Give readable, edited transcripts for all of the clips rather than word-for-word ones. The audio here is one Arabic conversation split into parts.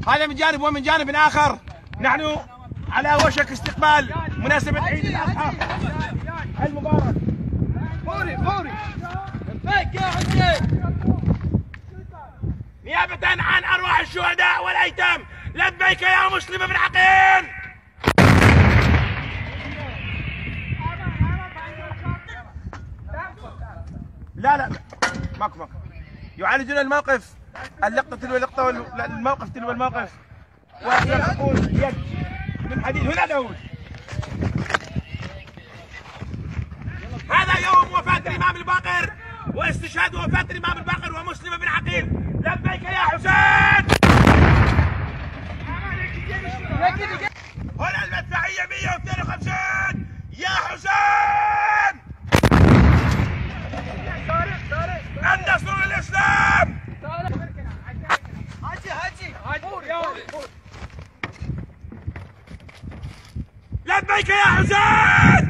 هذا من جانب، ومن جانب آخر نحن على وشك استقبال مناسبة عيد الأضحى المبارك. فوري فوري لبيك يا حسين. نيابة عن أرواح الشهداء والأيتام، لبيك يا مسلم بن عقيل. لا ماكو يعالجون الموقف، اللقطة تلو اللقطة والموقف تلو الموقف، ويقول يد من حديد. هنا داود، هذا يوم وفاة الإمام الباقر واستشهاد وفاة الإمام الباقر ومسلم بن عقيل. لبيك يا حسين. هنا المدفعية 152 يا حسين. النصر للإسلام. لبيك يا حسين.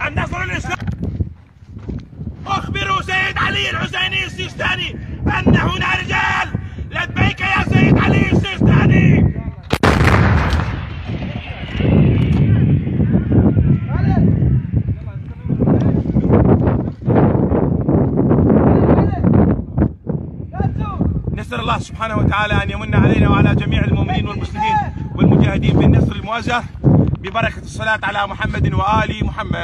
النصر للإسلام. أخبروا سيد علي الحسيني السيستاني أن هنا رجال. لبيك يا سيد علي السيستاني. نسأل الله سبحانه وتعالى أن يمن علينا وعلى جميع المؤمنين والمسلمين والمجاهدين بالنصر الموزع ببركة الصلاة على محمد وآل محمد.